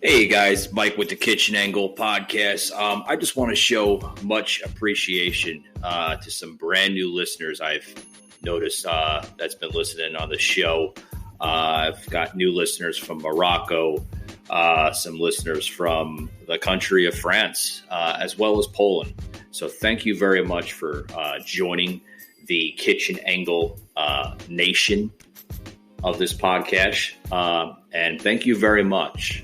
Hey guys, Mike with the Kitchen Angle podcast. I just want to show much appreciation to some brand new listeners I've noticed that's been listening on the show. I've got new listeners from Morocco, some listeners from the country of France, as well as Poland. So thank you very much for joining the Kitchen Angle nation of this podcast. And thank you very much.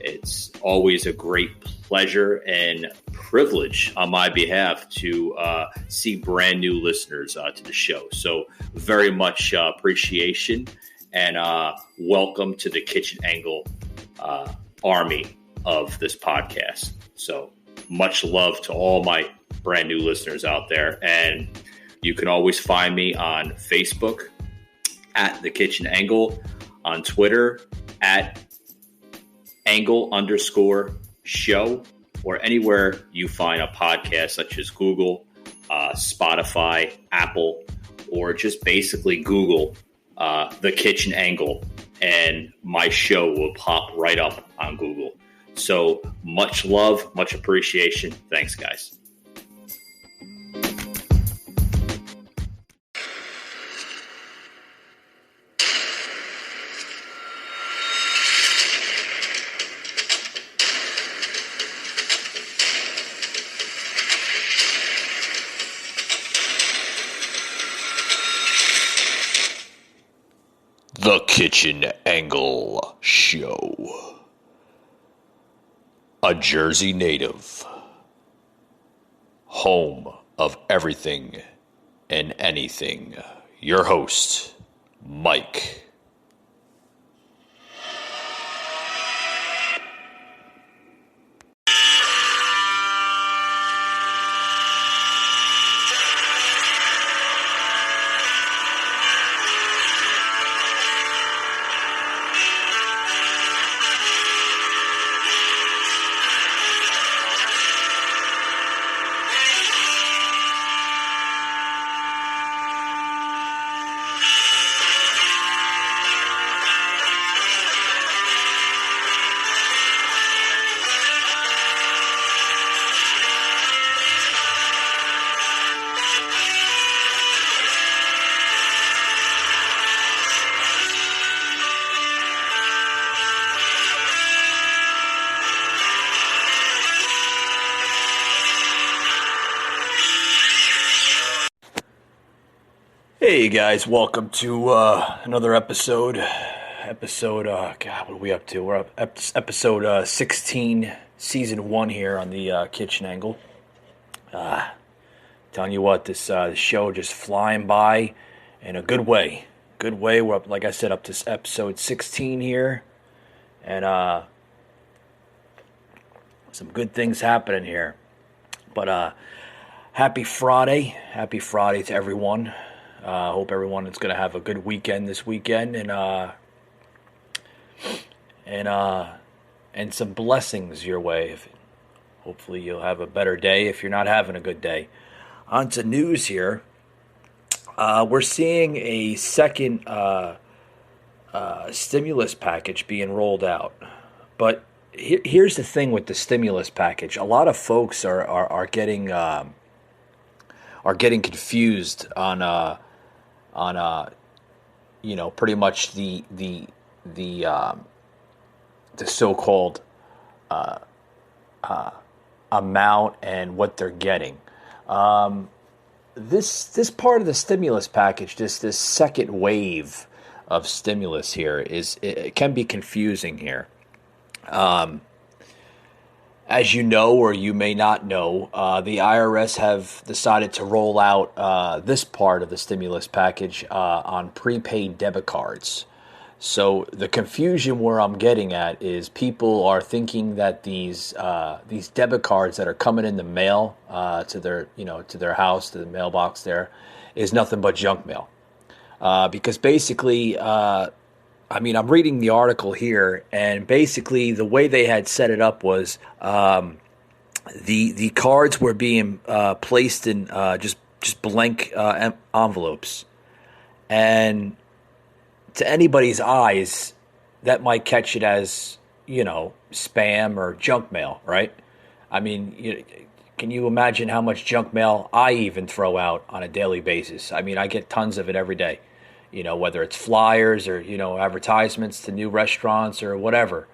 It's always a great pleasure and privilege on my behalf to see brand new listeners to the show. So very much appreciation and welcome to the Kitchen Angle army of this podcast. So much love to all my brand new listeners out there. And you can always find me on Facebook at The Kitchen Angle, on Twitter at Angle_show, or anywhere you find a podcast such as Google, Spotify, Apple, or just basically Google The Kitchen Angle, and my show will pop right up on Google. So much love, much appreciation. Thanks, guys. The Kitchen Angle Show. A Jersey native. Home of everything and anything. Your host, Mike. Hey guys, welcome to another episode. God, what are we up to? We're up episode 16, season 1 here on the Kitchen Angle. Telling you what, this show just flying by in a good way. Good way. We're up, like I said, up to episode 16 here, and some good things happening here. But happy Friday to everyone. Hope everyone is going to have a good weekend this weekend, and some blessings your way. Hopefully you'll have a better day if you're not having a good day. On to news here. We're seeing a second stimulus package being rolled out, but here's the thing with the stimulus package. A lot of folks are getting confused on pretty much the so-called amount and what they're getting. This part of the stimulus package, this second wave of stimulus here, it can be confusing here. As you know, or you may not know, the IRS have decided to roll out this part of the stimulus package on prepaid debit cards. So the confusion where I'm getting at is people are thinking that these debit cards that are coming in the mail to their house, to the mailbox there, is nothing but junk mail. Because basically, I'm reading the article here, and basically the way they had set it up was the cards were being placed in just blank envelopes, and to anybody's eyes, that might catch it as spam or junk mail, right? I mean, can you imagine how much junk mail I even throw out on a daily basis? I mean, I get tons of it every day, whether it's flyers or, advertisements to new restaurants or whatever.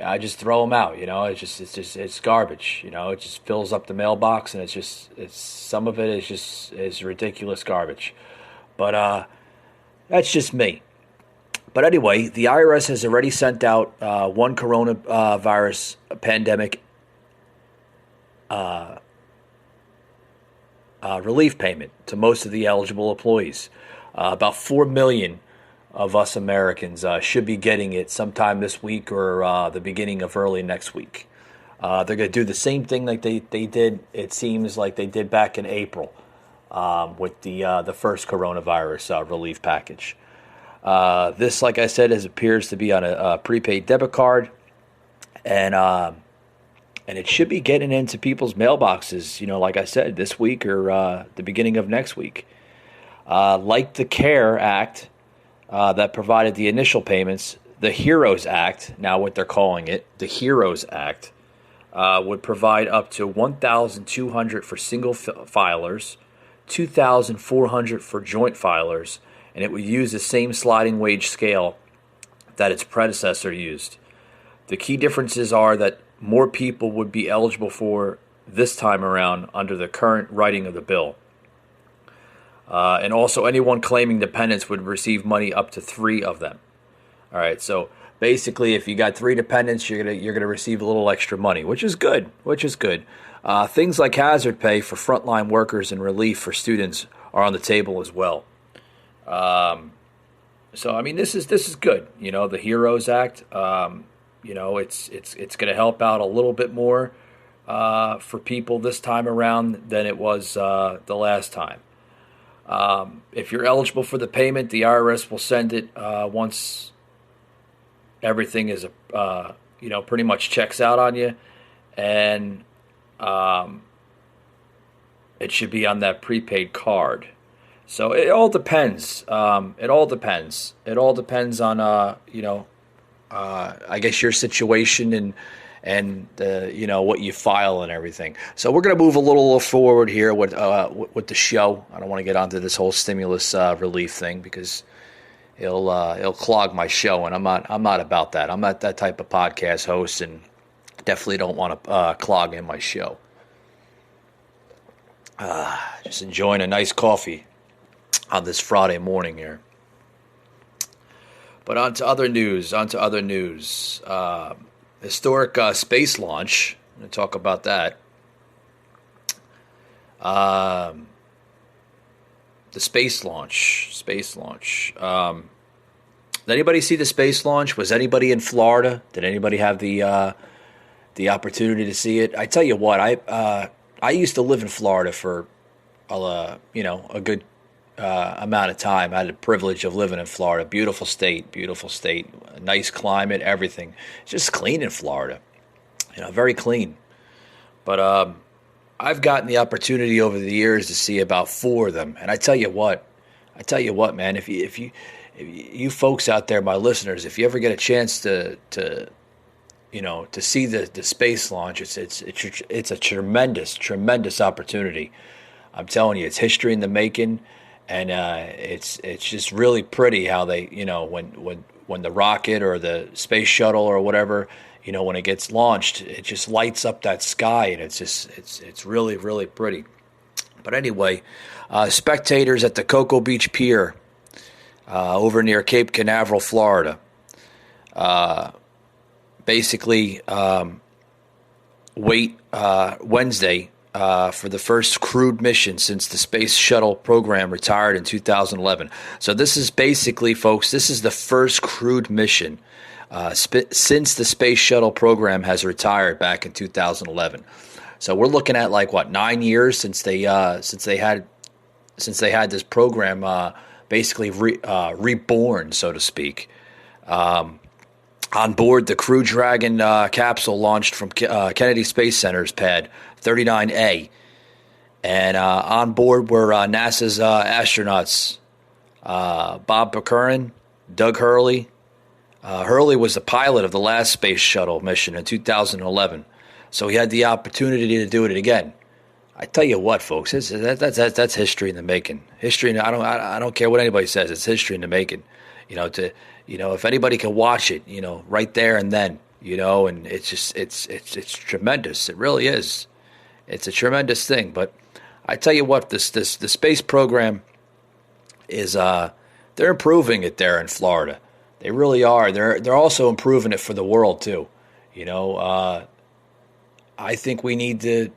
I just throw them out, it's garbage, it just fills up the mailbox, and it's some of it is ridiculous garbage. But that's just me. But anyway, the IRS has already sent out one coronavirus pandemic relief payment to most of the eligible employees. About 4 million of us Americans should be getting it sometime this week or the beginning of early next week. They're going to do the same thing like they did, it seems like they did back in April with the first coronavirus relief package. This, like I said, appears to be on a prepaid debit card, and it should be getting into people's mailboxes, like I said, this week or the beginning of next week. Like the CARE Act that provided the initial payments, the HEROES Act, now what they're calling it, the HEROES Act, would provide up to $1,200 for single filers, $2,400 for joint filers, and it would use the same sliding wage scale that its predecessor used. The key differences are that more people would be eligible for this time around under the current writing of the bill. And also anyone claiming dependents would receive money up to 3 of them. All right, so basically if you got 3 dependents, you're gonna receive a little extra money, which is good. Things like hazard pay for frontline workers and relief for students are on the table as well. So I mean, this is good. The HEROES Act. It's going to help out a little bit more for people this time around than it was the last time. If you're eligible for the payment, the IRS will send it once everything is pretty much checks out on you, and it should be on that prepaid card. So it all depends. It all depends on I guess your situation and what you file and everything. So we're going to move a little forward here with the show. I don't want to get onto this whole stimulus relief thing because it'll clog my show, and I'm not about that. I'm not that type of podcast host, and definitely don't want to clog in my show. Just enjoying a nice coffee on this Friday morning here. But on to other news. Historic space launch. I'm going to talk about that. The space launch. Did anybody see the space launch? Was anybody in Florida? Did anybody have the opportunity to see it? I tell you what, I used to live in Florida for a good amount of time. I had the privilege of living in Florida. Beautiful state, nice climate, everything. It's just clean in Florida, very clean. But I've gotten the opportunity over the years to see about 4 of them, and I tell you what, man, if you folks out there, my listeners, if you ever get a chance to see the space launch, it's a tremendous opportunity. I'm telling you, it's history in the making. And it's just really pretty how they, when the rocket or the space shuttle or whatever, when it gets launched, it just lights up that sky, and it's really, really pretty. But anyway, spectators at the Cocoa Beach Pier over near Cape Canaveral, Florida, basically wait Wednesday for the first crewed mission since the Space Shuttle program retired in 2011. So this is basically, folks, this is the first crewed mission since the Space Shuttle program has retired back in 2011. So we're looking at 9 years since they had this program basically reborn, so to speak. On board, the Crew Dragon capsule launched from Kennedy Space Center's pad 39A. And on board were NASA's astronauts, Bob Becurin, Doug Hurley, Hurley was the pilot of the last space shuttle mission in 2011, so he had the opportunity to do it again. I tell you what, folks, that's history in the making. History. I don't care what anybody says. It's history in the making. If anybody can watch it, right there and then, and it's tremendous. It really is. It's a tremendous thing. But I tell you what, the space program is they're improving it there in Florida. They really are. They're also improving it for the world too. I think we need to.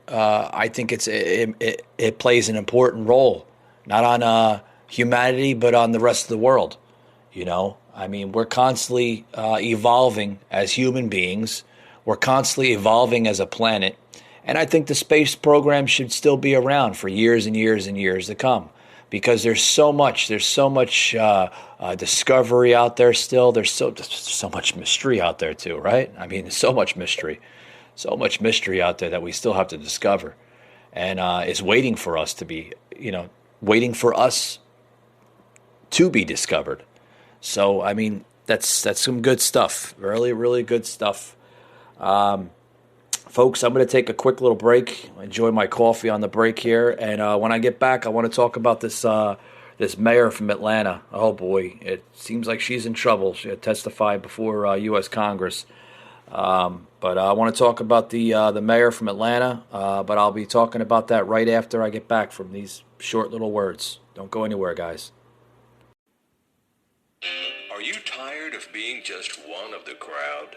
I think it plays an important role, not on humanity, but on the rest of the world. We're constantly evolving as human beings. We're constantly evolving as a planet, and I think the space program should still be around for years and years and years to come. Because there's so much discovery out there still. There's so much mystery out there too, right? There's so much mystery out there that we still have to discover, and is waiting for us to be, waiting for us to be discovered. So that's some good stuff, really, really good stuff. Folks, I'm going to take a quick little break, enjoy my coffee on the break here, and when I get back, I want to talk about this mayor from Atlanta. Oh boy, it seems like she's in trouble. She had testified before U.S. Congress, but I want to talk about the mayor from Atlanta. But I'll be talking about that right after I get back from these short little words. Don't go anywhere, guys. Are you tired of being just one of the crowd?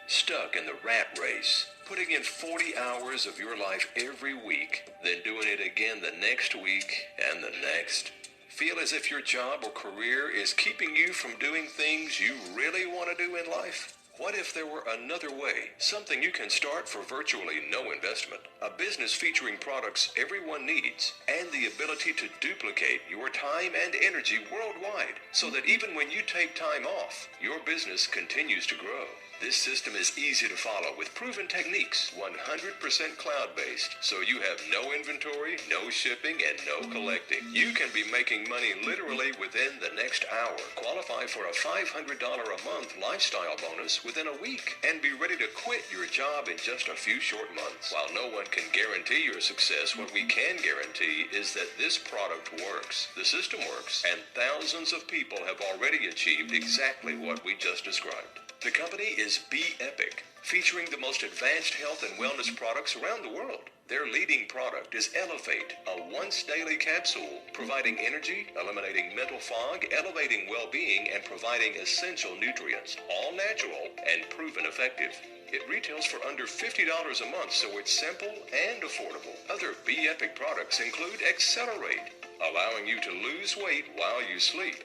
Stuck in the rat race, putting in 40 hours of your life every week, then doing it again the next week and the next? Feel as if your job or career is keeping you from doing things you really want to do in life? What if there were another way? Something you can start for virtually no investment. A business featuring products everyone needs and the ability to duplicate your time and energy worldwide so that even when you take time off, your business continues to grow. This system is easy to follow with proven techniques, 100% cloud-based, so you have no inventory, no shipping, and no collecting. You can be making money literally within the next hour. Qualify for a $500 a month lifestyle bonus within a week and be ready to quit your job in just a few short months. While no one can guarantee your success, what we can guarantee is that this product works. The system works, and thousands of people have already achieved exactly what we just described. The company is Be-Epic, featuring the most advanced health and wellness products around the world. Their leading product is Elevate, a once-daily capsule, providing energy, eliminating mental fog, elevating well-being, and providing essential nutrients, all natural and proven effective. It retails for under $50 a month, so it's simple and affordable. Other Be-Epic products include Accelerate, allowing you to lose weight while you sleep,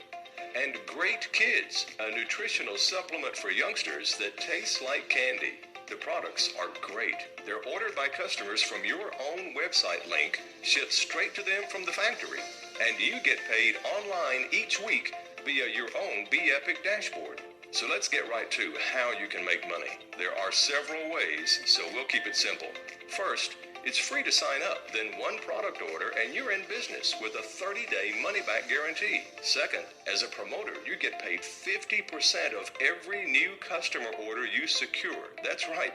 and Great Kids, a nutritional supplement for youngsters that tastes like candy. The products are great. They're ordered by customers from your own website link, shipped straight to them from the factory, and you get paid online each week via your own Be-Epic dashboard. So let's get right to how you can make money. There are several ways, so we'll keep it simple. First, it's free to sign up, then one product order and you're in business with a 30-day money-back guarantee. Second, as a promoter, you get paid 50% of every new customer order you secure. That's right,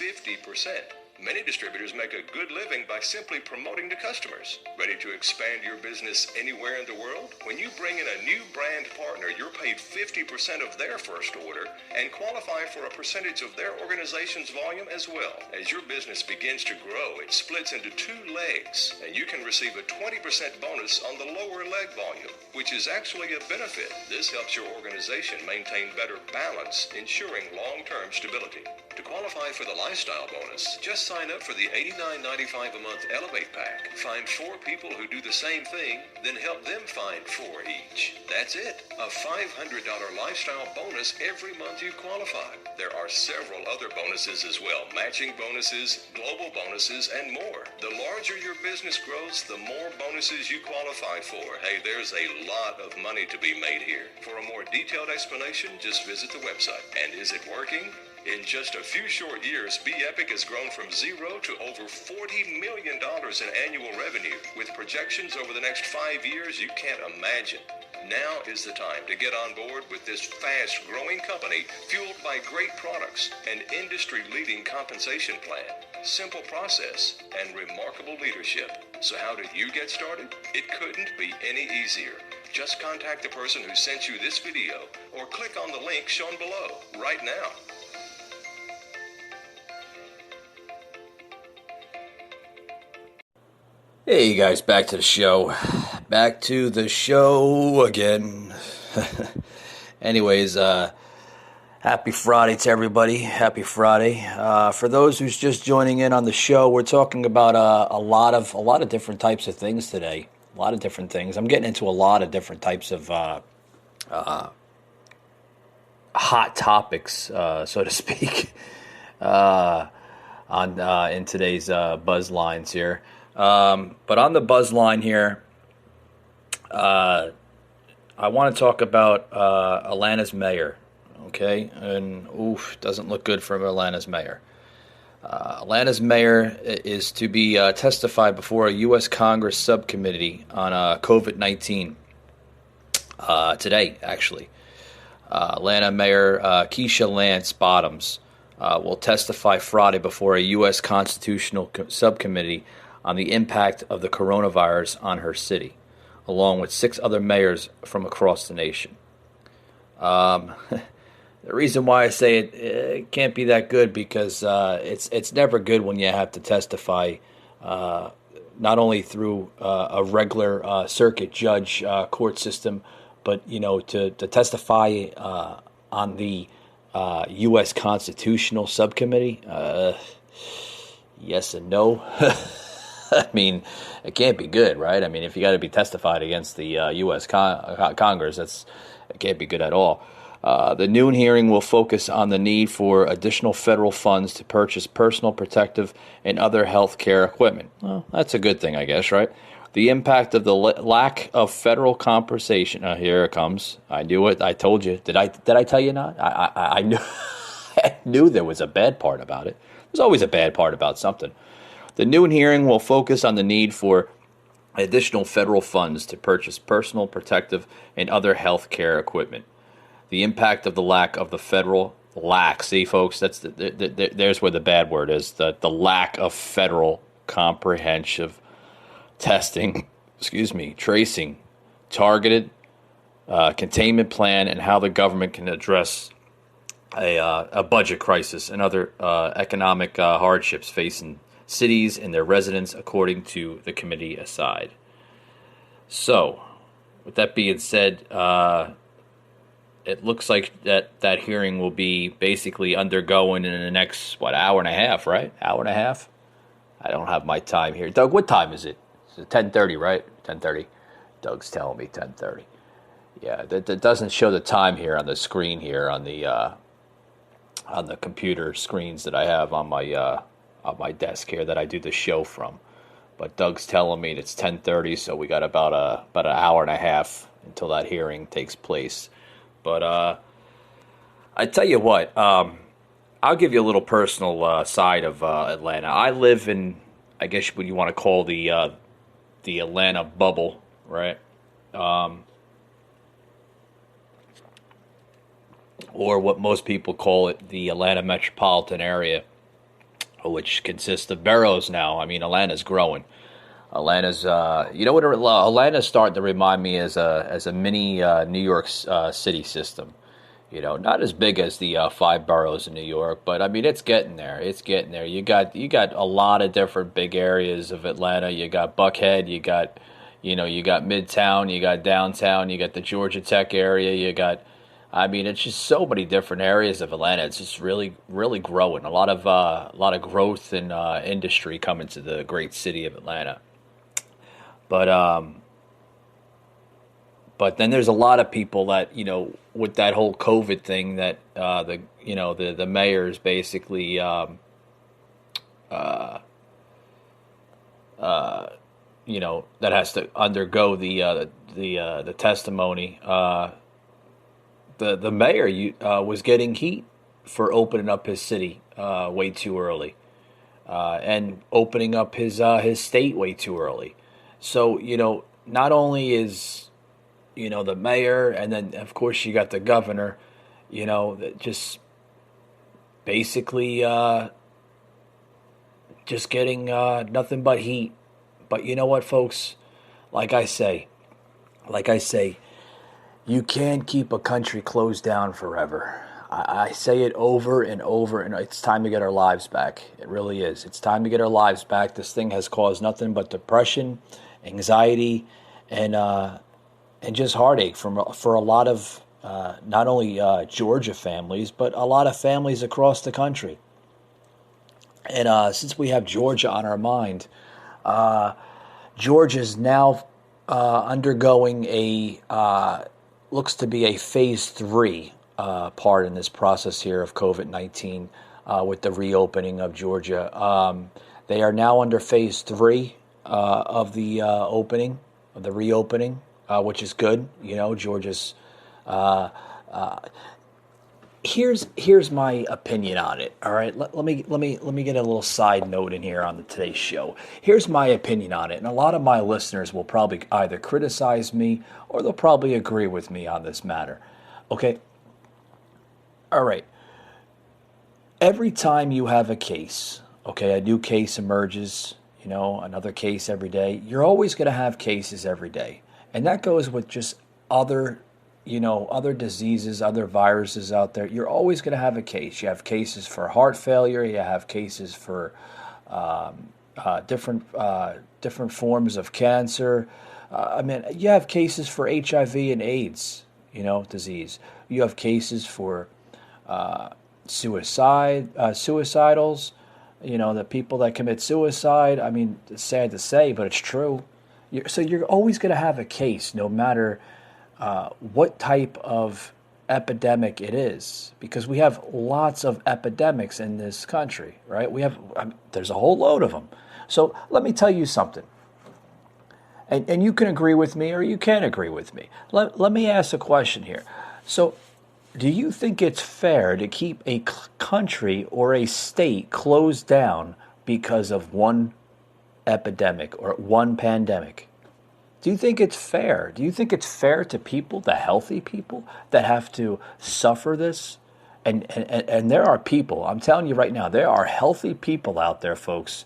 50%. Many distributors make a good living by simply promoting to customers. Ready to expand your business anywhere in the world? When you bring in a new brand partner, you're paid 50% of their first order and qualify for a percentage of their organization's volume as well. As your business begins to grow, it splits into two legs, and you can receive a 20% bonus on the lower leg volume, which is actually a benefit. This helps your organization maintain better balance, ensuring long-term stability. To qualify for the lifestyle bonus, just sign up for the $89.95 a month Elevate Pack. Find 4 people who do the same thing, then help them find 4 each. That's it. A $500 lifestyle bonus every month you qualify. There are several other bonuses as well, matching bonuses, global bonuses, and more. The larger your business grows, the more bonuses you qualify for. Hey, there's a lot of money to be made here. For a more detailed explanation, just visit the website. And is it working? In just a few short years, Be-Epic has grown from zero to over $40 million in annual revenue, with projections over the next 5 years you can't imagine. Now is the time to get on board with this fast-growing company fueled by great products and industry-leading compensation plan, simple process, and remarkable leadership. So how did you get started? It couldn't be any easier. Just contact the person who sent you this video or click on the link shown below right now. Hey, you guys, back to the show. Back to the show again. Anyways, happy Friday to everybody. Happy Friday. For those who's just joining in on the show, we're talking about a lot of different types of things today. A lot of different things. I'm getting into a lot of different types of hot topics, so to speak, in today's buzz lines here. But on the buzz line here, I want to talk about Atlanta's mayor, okay? And doesn't look good for Atlanta's mayor. Atlanta's mayor is to be testified before a U.S. Congress subcommittee on COVID-19 today, actually. Atlanta Mayor Keisha Lance Bottoms will testify Friday before a U.S. Constitutional Subcommittee on the impact of the coronavirus on her city, along with 6 other mayors from across the nation. The reason why I say it can't be that good because it's never good when you have to testify not only through a regular circuit judge court system, but to testify on the U.S. Constitutional Subcommittee. Yes and no. I mean, it can't be good, right? I mean, if you got to be testified against the U.S. Congress, it can't be good at all. The noon hearing will focus on the need for additional federal funds to purchase personal protective and other health care equipment. Well, that's a good thing, I guess, right? The impact of the lack of federal compensation. Here it comes. I knew it. I told you. Did I tell you not? I knew. I knew there was a bad part about it. There's always a bad part about something. The noon hearing will focus on the need for additional federal funds to purchase personal protective and other health care equipment. The impact of the lack of the federal see, folks, that's there's where the bad word is. The lack of federal comprehensive testing, tracing, targeted containment plan, and how the government can address a budget crisis and other economic hardships facing cities and their residents, according to the committee aside. So, with that being said, it looks like that hearing will be basically undergoing in the next, hour and a half, right? Hour and a half? I don't have my time here. Doug, what time is it? It's 10:30, right? 10:30. Doug's telling me 10:30. Yeah, that doesn't show the time here on the screen here on the computer screens that I have on my desk here that I do the show from. But Doug's telling me it's 10:30, so we got about an hour and a half until that hearing takes place. But I tell you what, I'll give you a little personal side of Atlanta. I live in, I guess what you want to call the Atlanta bubble, right? Or what most people call it, the Atlanta metropolitan area, which consists of boroughs now. I mean, Atlanta's growing. Atlanta's, Atlanta's starting to remind me as a mini New York City system. Not as big as the 5 boroughs in New York, but I mean, it's getting there. It's getting there. You got a lot of different big areas of Atlanta. You got Buckhead. You got Midtown. You got downtown. You got the Georgia Tech area. It's just so many different areas of Atlanta. It's just really, really growing. A lot of growth and industry coming to the great city of Atlanta. But then there's a lot of people that, with that whole COVID thing that the mayors basically that has to undergo the testimony. The mayor was getting heat for opening up his city way too early, and opening up his state way too early. So not only is the mayor, and then of course you got the governor, that just basically just getting nothing but heat. But you know what, folks? Like I say, you can't keep a country closed down forever. I say it over and over, and it's time to get our lives back. It really is. It's time to get our lives back. This thing has caused nothing but depression, anxiety, and just heartache for a lot of not only Georgia families, but a lot of families across the country. And since we have Georgia on our mind, Georgia is now undergoing looks to be a phase 3 part in this process here of COVID-19 with the reopening of Georgia. They are now under phase 3 of the reopening, which is good. Georgia's. Here's my opinion on it. All right, let me get a little side note in here on today's show. Here's my opinion on it, and a lot of my listeners will probably either criticize me or they'll probably agree with me on this matter. Okay. All right. Every time you have a case, a new case emerges, another case every day. You're always going to have cases every day. And that goes with just other diseases, other viruses out there. You're always going to have a case. You have cases for heart failure. You have cases for different forms of cancer. You have cases for HIV and AIDS, disease. You have cases for suicidals, the people that commit suicide. It's sad to say, but it's true. So you're always going to have a case, no matter what type of epidemic it is, because we have lots of epidemics in this country, right? There's a whole load of them. So let me tell you something. And you can agree with me or you can't agree with me. Let me ask a question here. So do you think it's fair to keep a country or a state closed down because of one epidemic or one pandemic? Do you think it's fair? Do you think it's fair to people, the healthy people, that have to suffer this? And there are people, I'm telling you right now, there are healthy people out there, folks,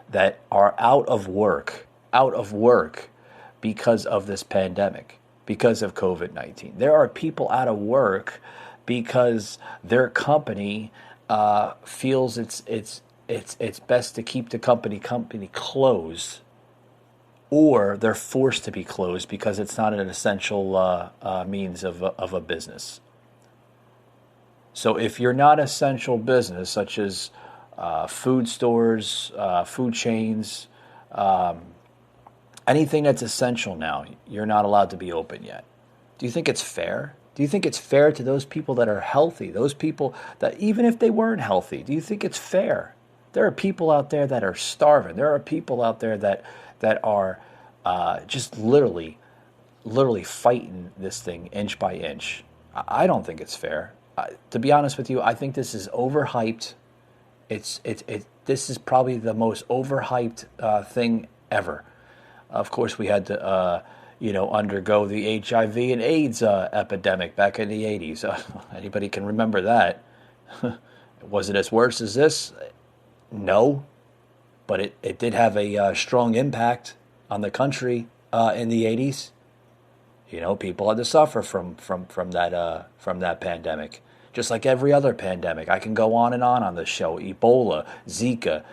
that are out of work because of this pandemic, because of COVID-19. There are people out of work because their company feels it's best to keep the company closed, or they're forced to be closed because it's not an essential means of a business. So if you're not essential business, such as food stores, food chains, anything that's essential now, you're not allowed to be open yet. Do you think it's fair? Do you think it's fair to those people that are healthy, those people that even if they weren't healthy, do you think it's fair? There are people out there that are starving. There are people out there that are just literally fighting this thing inch by inch. I don't think it's fair. To be honest with you, I think this is overhyped. This is probably the most overhyped thing ever. Of course, we had to undergo the HIV and AIDS epidemic back in the 80s. Anybody can remember that? Was it as worse as this? No, but it did have a strong impact on the country in the 80s. People had to suffer from that pandemic, just like every other pandemic. I can go on on this show. Ebola, Zika,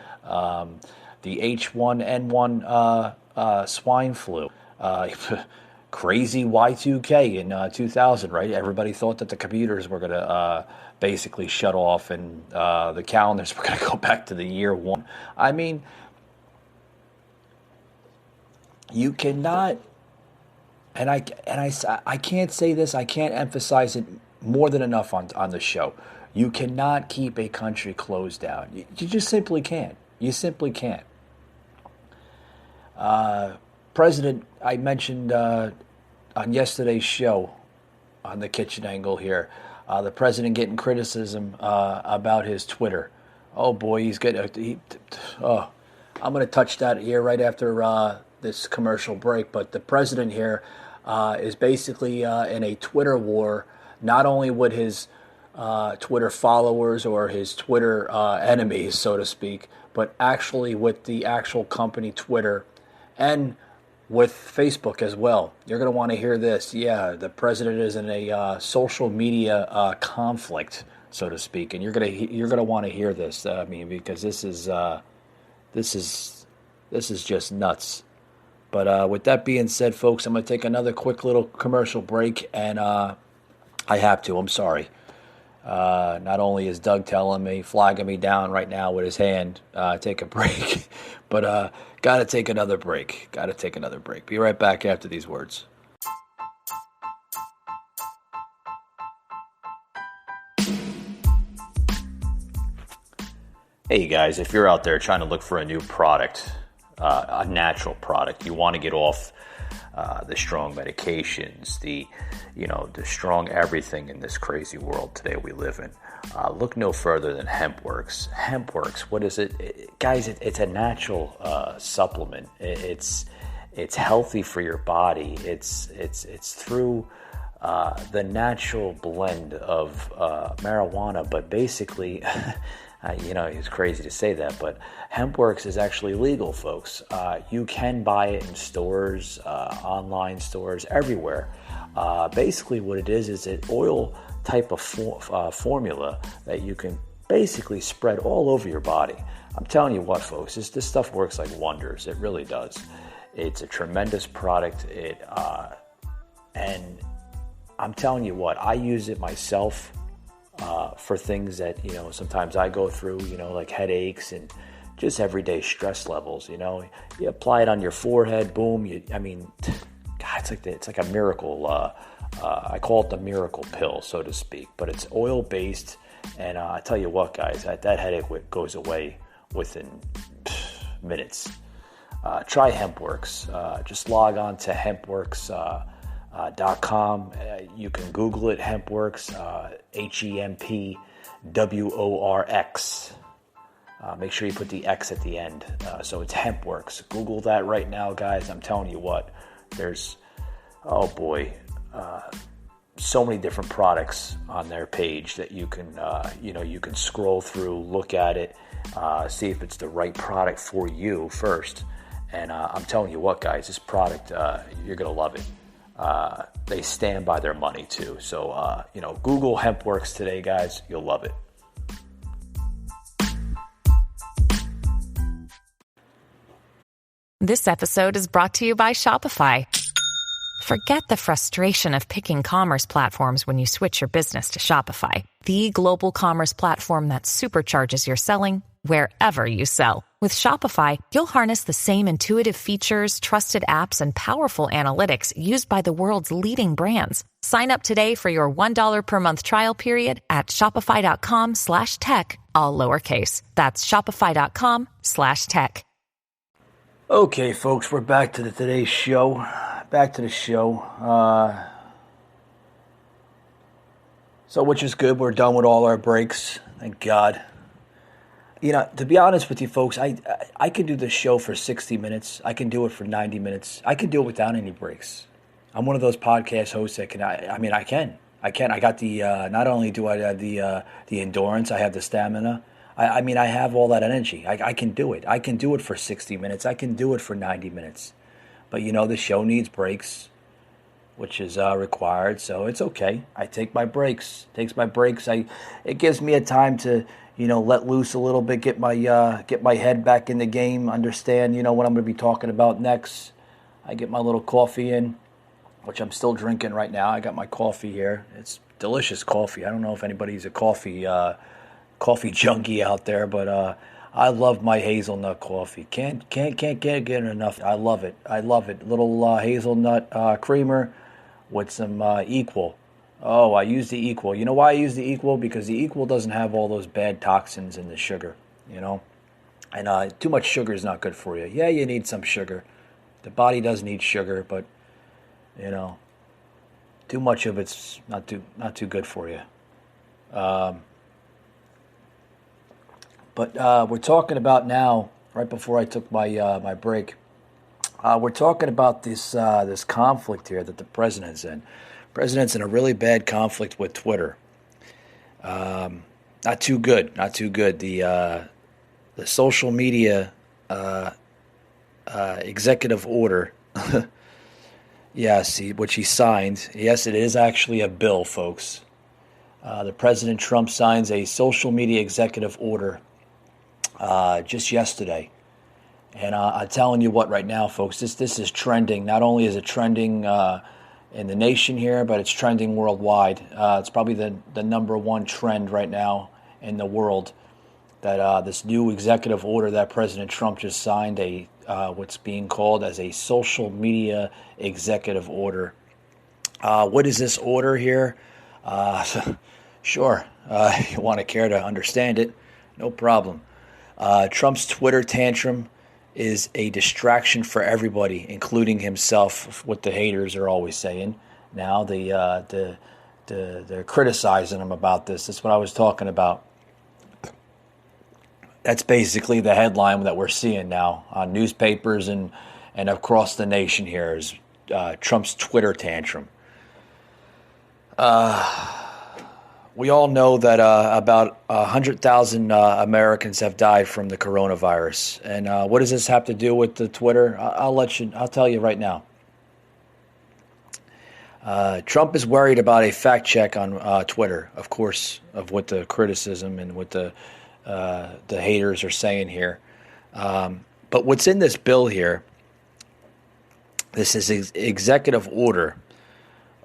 the H1N1 swine flu, crazy Y2K in 2000, right? Everybody thought that the computers were going to basically shut off and the calendars were going to go back to the year one. You cannot, and I can't say this, I can't emphasize it more than enough on the show. You cannot keep a country closed down. You just simply can't. You simply can't. President, I mentioned on yesterday's show on the Kitchen Angle here, the president getting criticism about his Twitter. Oh boy, he's getting. I'm going to touch that here right after this commercial break. But the president here is basically in a Twitter war, not only with his Twitter followers or his Twitter enemies, so to speak, but actually with the actual company Twitter and with Facebook as well. You're going to want to hear this. Yeah, the president is in a social media conflict, so to speak, and you're going to want to hear this. I mean, because this is just nuts. But with that being said, folks, I'm going to take another quick little commercial break, and I have to. I'm sorry. Not only is Doug telling me, flagging me down right now with his hand, take a break, but got to take another break. Be right back after these words. Hey guys, if you're out there trying to look for a new product, a natural product, you want to get off the strong medications, the strong everything in this crazy world today we live in. Look no further than HempWorks. HempWorks, what is it? Guys, it's a natural supplement. It's healthy for your body. It's through the natural blend of marijuana, but basically, it's crazy to say that, but HempWorks is actually legal, folks. You can buy it in stores, online stores, everywhere. Basically what it is an oil type of formula that you can basically spread all over your body. I'm telling you what, folks, this stuff works like wonders. It really does. It's a tremendous product. And I'm telling you what, I use it myself for things that, sometimes I go through, like headaches and just everyday stress levels. You apply it on your forehead, boom. God, it's like a miracle. I call it the miracle pill, so to speak. But it's oil based, and I tell you what, guys, that headache goes away within minutes. Try HempWorks. Just log on to HempWorks.com. You can Google it, HempWorks, HempWorx. Make sure you put the X at the end. So it's HempWorks. Google that right now, guys. I'm telling you what, there's, so many different products on their page that you can, you can scroll through, look at it, see if it's the right product for you first. And I'm telling you what, guys, this product, you're going to love it. They stand by their money too. So, Google HempWorks today, guys. You'll love it. This episode is brought to you by Shopify. Forget the frustration of picking commerce platforms when you switch your business to Shopify, the global commerce platform that supercharges your selling wherever you sell. With Shopify, you'll harness the same intuitive features, trusted apps, and powerful analytics used by the world's leading brands. Sign up today for your $1 per month trial period at shopify.com/tech, all lowercase. That's shopify.com/tech. Okay, folks, we're back to today's show. So which is good. We're done with all our breaks. Thank God. To be honest with you, folks, I can do this show for 60 minutes. I can do it for 90 minutes. I can do it without any breaks. I'm one of those podcast hosts that can. I can. I got the. Not only do I have the endurance, I have the stamina. I have all that energy. I can do it. I can do it for 60 minutes. I can do it for 90 minutes. But the show needs breaks, which is required. So it's okay. I take my breaks. It gives me a time to let loose a little bit, get my head back in the game, understand what I'm going to be talking about next. I get my little coffee in, which I'm still drinking right now. I got my coffee here. It's delicious coffee. I don't know if anybody's a coffee junkie out there, but I love my hazelnut coffee. Can't get enough. I love it. Little hazelnut creamer with some Equal. Oh, I use the Equal. You know why I use the Equal? Because the Equal doesn't have all those bad toxins in the sugar, And too much sugar is not good for you. Yeah, you need some sugar. The body does need sugar, but too much of it's not too good for you. But we're talking about now, right before I took my break, We're talking about this conflict here that the president's in. President's in a really bad conflict with Twitter. Not too good. Not too good. The social media executive order. Yes, which he signed. Yes, it is actually a bill, folks. The President Trump signs a social media executive order just yesterday. And I'm telling you what right now, folks, this is trending. Not only is it trending in the nation here, but it's trending worldwide. It's probably the number one trend right now in the world, that this new executive order that President Trump just signed, what's being called as a social media executive order. What is this order here? Sure, you want to care to understand it, no problem. Trump's Twitter tantrum is a distraction for everybody, including himself, what the haters are always saying. Now they're criticizing him about this. That's what I was talking about. That's basically the headline that we're seeing now on newspapers and across the nation here is Trump's Twitter tantrum. We all know that about 100,000 Americans have died from the coronavirus. And what does this have to do with the Twitter? I'll tell you right now. Trump is worried about a fact check on Twitter, of course, of what the criticism and what the haters are saying here. But what's in this bill here, this is executive order,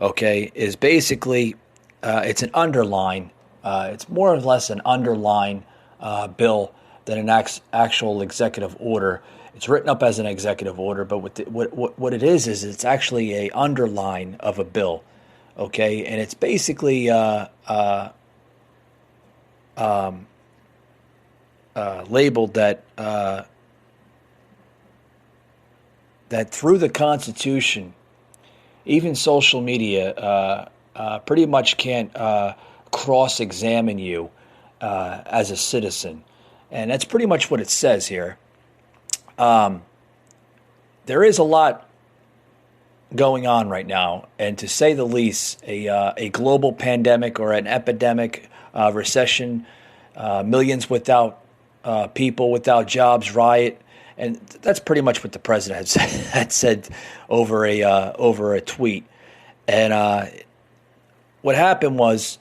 okay, is basically... it's an underline. It's more or less an underline bill than an actual executive order. It's written up as an executive order, but what it is it's actually a underline of a bill, okay? And it's basically labeled that that through the Constitution, even social media. Pretty much can't cross-examine you as a citizen. And that's pretty much what it says here. There is a lot going on right now, and to say the least, a global pandemic or an epidemic, recession, millions without people, without jobs, riot. And that's pretty much what the president had said over a tweet. And what happened was,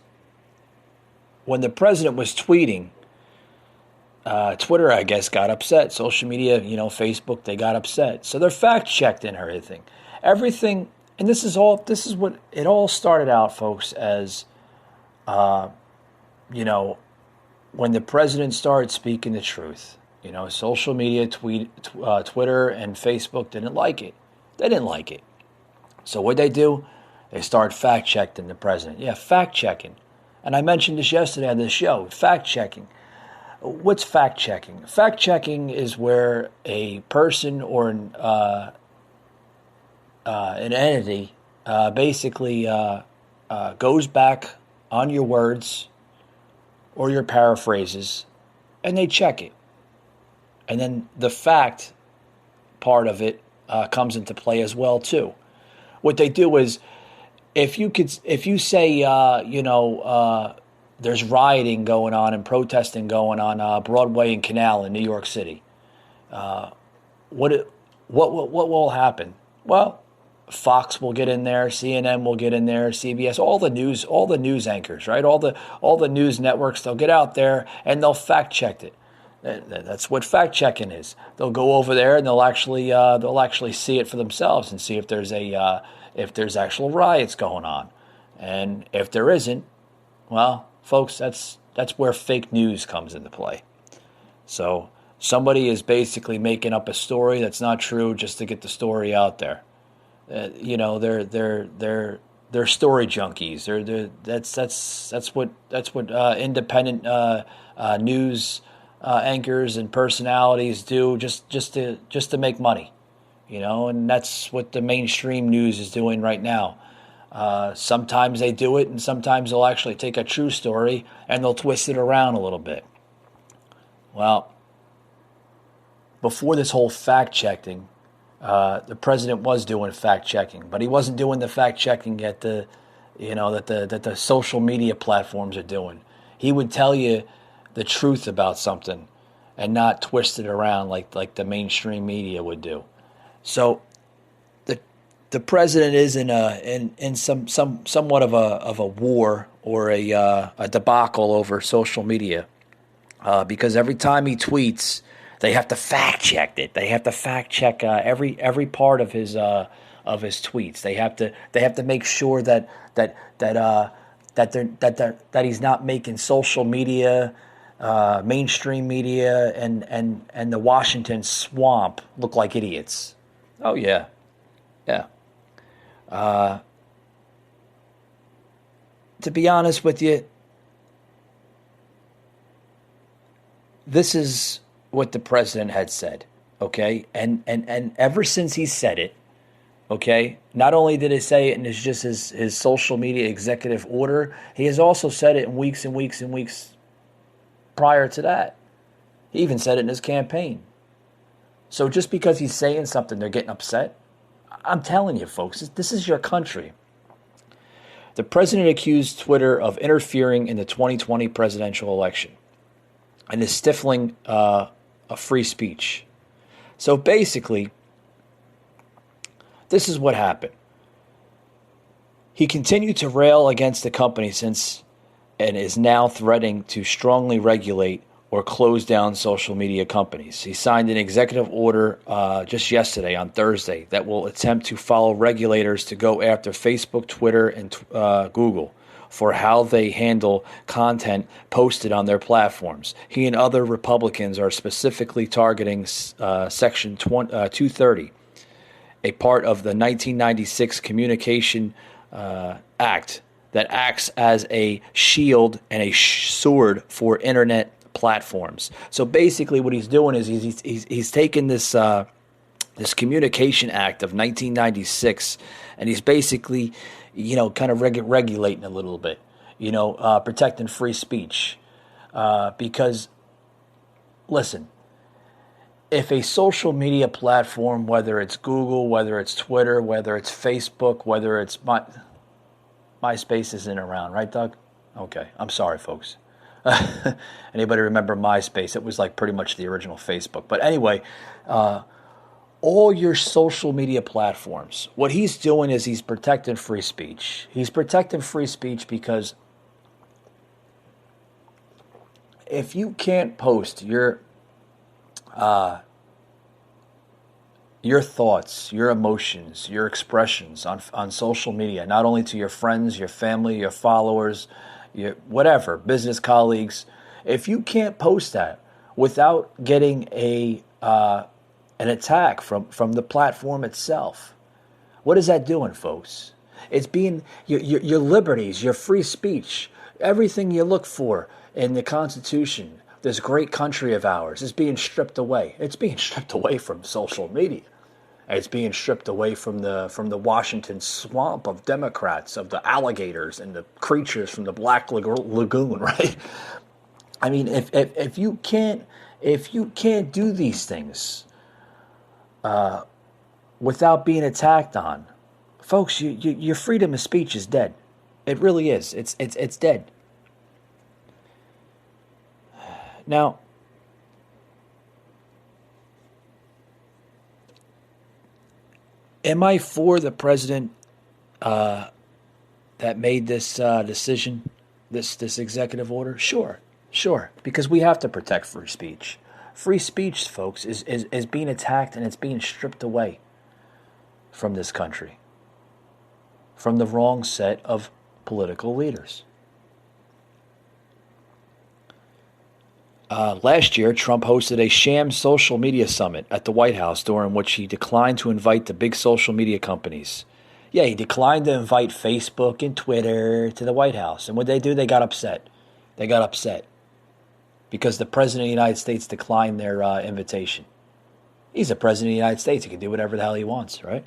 when the president was tweeting, Twitter, I guess, got upset. Social media, Facebook, they got upset. So they're fact-checked and everything. And this is what it all started out, folks, as, when the president started speaking the truth. Social media, Twitter and Facebook didn't like it. They didn't like it. So what'd they do? They start fact-checking the president. Yeah, fact-checking. And I mentioned this yesterday on this show, fact-checking. What's fact-checking? Fact-checking is where a person or an entity basically goes back on your words or your paraphrases, and they check it. And then the fact part of it comes into play as well, too. What they do is, if you say, there's rioting going on and protesting going on Broadway and Canal in New York City, what will happen? Well, Fox will get in there, CNN will get in there, CBS, all the news anchors, right? All the news networks, they'll get out there and they'll fact check it. That's what fact checking is. They'll go over there and they'll actually see it for themselves and see if there's actual riots going on. And if there isn't, well, folks, that's where fake news comes into play. So somebody is basically making up a story that's not true just to get the story out there. They're story junkies. That's what independent news anchors and personalities do just to make money. And that's what the mainstream news is doing right now. Sometimes they do it, and sometimes they'll actually take a true story and they'll twist it around a little bit. Well, before this whole fact-checking the president was doing fact checking, but he wasn't doing the fact checking at the, that the social media platforms are doing. He would tell you the truth about something and not twist it around like the mainstream media would do. So the president is in somewhat of a war or a debacle over social media, because every time he tweets, they have to fact check it. They have to fact check every part of his tweets. They have to make sure that he's not making social media, mainstream media, and the Washington swamp look like idiots. Oh yeah. To be honest with you, this is what the president had said, okay? And ever since he said it, okay, not only did he say it in his social media executive order, he has also said it in weeks and weeks and weeks prior to that. He even said it in his campaign. So just because he's saying something, they're getting upset? I'm telling you, folks, this is your country. The president accused Twitter of interfering in the 2020 presidential election and is stifling a free speech. So basically, this is what happened. He continued to rail against the company and is now threatening to strongly regulate or close down social media companies. He signed an executive order just yesterday on Thursday that will attempt to follow regulators to go after Facebook, Twitter, and Google for how they handle content posted on their platforms. He and other Republicans are specifically targeting Section 230, a part of the 1996 Communication Act that acts as a shield and a sword for internet platforms. So basically what he's doing is he's taken this Communication Act of 1996 and he's basically, kind of regulating a little bit, protecting free speech. Because, listen, if a social media platform, whether it's Google, whether it's Twitter, whether it's Facebook, whether it's MySpace isn't around, right, Doug? Okay, I'm sorry, folks. Anybody remember MySpace? It was like pretty much the original Facebook. But anyway, all your social media platforms, what he's doing is he's protecting free speech. He's protecting free speech because if you can't post your thoughts, your emotions, your expressions on social media, not only to your friends, your family, your followers, your whatever, business colleagues, if you can't post that without getting an attack from the platform itself, what is that doing, folks? It's being your liberties, your free speech, everything you look for in the Constitution, this great country of ours, is being stripped away. It's being stripped away from social media. It's being stripped away from the Washington swamp of Democrats, of the alligators and the creatures from the Black Lagoon, right? I mean, if you can't do these things without being attacked on, folks, your freedom of speech is dead. It really is. It's dead. Now, am I for the president that made this decision, this executive order? Sure, because we have to protect free speech. Free speech, folks, is being attacked and it's being stripped away from this country, from the wrong set of political leaders. Last year, Trump hosted a sham social media summit at the White House, during which he declined to invite the big social media companies. Yeah, he declined to invite Facebook and Twitter to the White House. And what they do, they got upset. Because the President of the United States declined their invitation. He's the President of the United States. He can do whatever the hell he wants, right?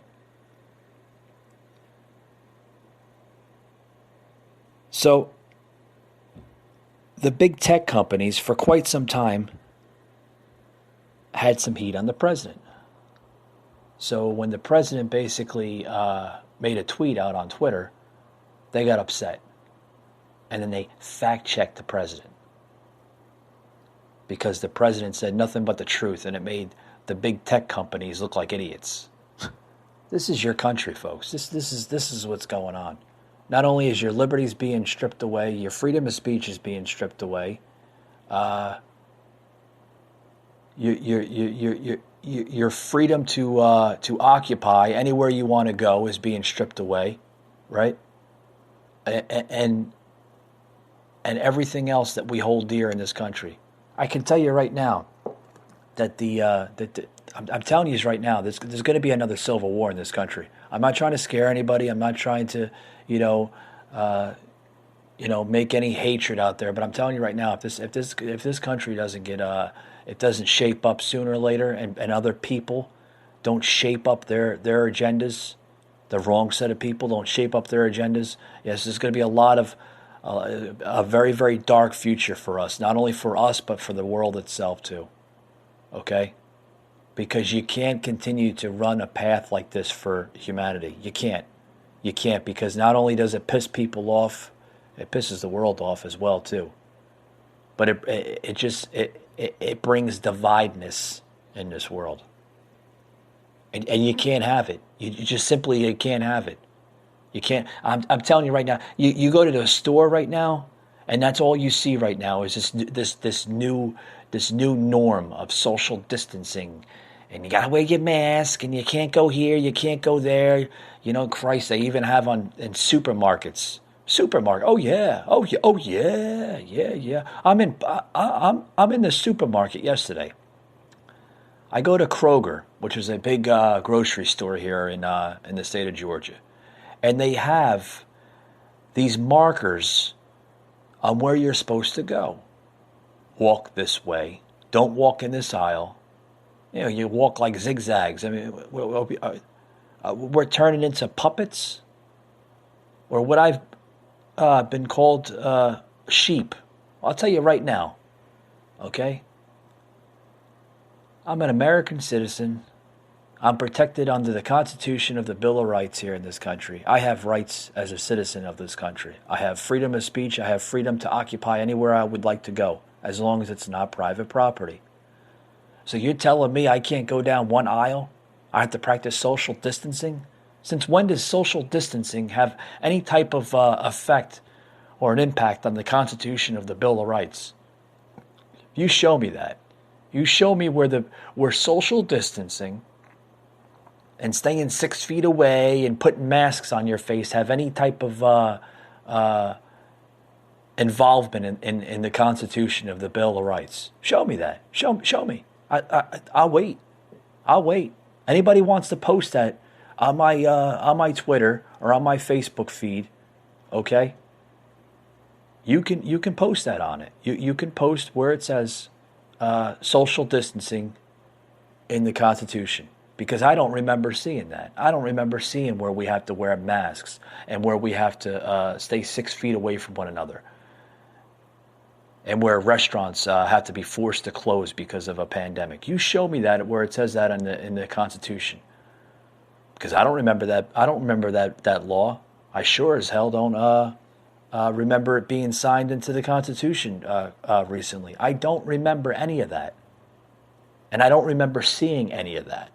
So, the big tech companies, for quite some time, had some heat on the president. So when the president basically made a tweet out on Twitter, they got upset. And then they fact-checked the president. Because the president said nothing but the truth, and it made the big tech companies look like idiots. This is your country, folks. This is what's going on. Not only is your liberties being stripped away, your freedom of speech is being stripped away. Your freedom to occupy anywhere you want to go is being stripped away, right? And everything else that we hold dear in this country. I can tell you right now that I'm telling you right now, there's going to be another civil war in this country. I'm not trying to scare anybody. I'm not trying to, make any hatred out there. But I'm telling you right now, if this country doesn't get it doesn't shape up sooner or later, and other people don't shape up their agendas, the wrong set of people don't shape up their agendas. Yes, there's going to be a lot of a very, very dark future for us, not only for us, but for the world itself too. Okay? Because you can't continue to run a path like this for humanity. You can't. You can't, because not only does it piss people off, it pisses the world off as well too. But it brings divideness in this world. And you can't have it. You just simply can't have it. You can't. I'm telling you right now. You go to the store right now, and that's all you see right now is this new norm of social distancing, and you gotta wear your mask, and you can't go here, you can't go there. Christ, they even have in supermarkets. Oh yeah. I'm in the supermarket yesterday. I go to Kroger, which is a big grocery store here in the state of Georgia. And they have these markers on where you're supposed to go. Walk this way. Don't walk in this aisle. You walk like zigzags. I mean, we're turning into puppets. Or what I've been called sheep. I'll tell you right now. Okay? I'm an American citizen. I'm protected under the Constitution of the Bill of Rights here in this country. I have rights as a citizen of this country. I have freedom of speech. I have freedom to occupy anywhere I would like to go, as long as it's not private property. So you're telling me I can't go down one aisle? I have to practice social distancing? Since when does social distancing have any type of effect or an impact on the Constitution of the Bill of Rights? You show me that. You show me where social distancing and staying 6 feet away and putting masks on your face have any type of involvement in the Constitution of the Bill of Rights. Show me that. Show me. I'll wait. Anybody wants to post that on my Twitter or on my Facebook feed, okay? You can post that on it. You can post where it says social distancing in the Constitution. Because I don't remember seeing that. I don't remember seeing where we have to wear masks and where we have to stay 6 feet away from one another. And where restaurants have to be forced to close because of a pandemic. You show me that where it says that in the Constitution. Because I don't remember that. I don't remember that law. I sure as hell don't remember it being signed into the Constitution recently. I don't remember any of that. And I don't remember seeing any of that.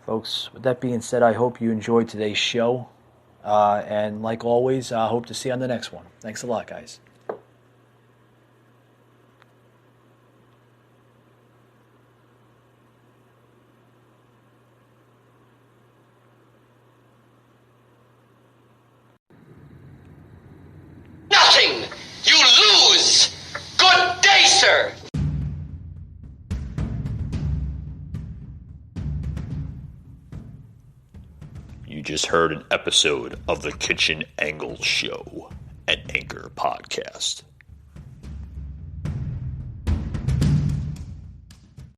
Folks, with that being said, I hope you enjoyed today's show. And like always, I hope to see you on the next one. Thanks a lot, guys. Nothing! You lose! Good day, sir! You just heard an episode of the Kitchen Angle Show, an Anchor podcast.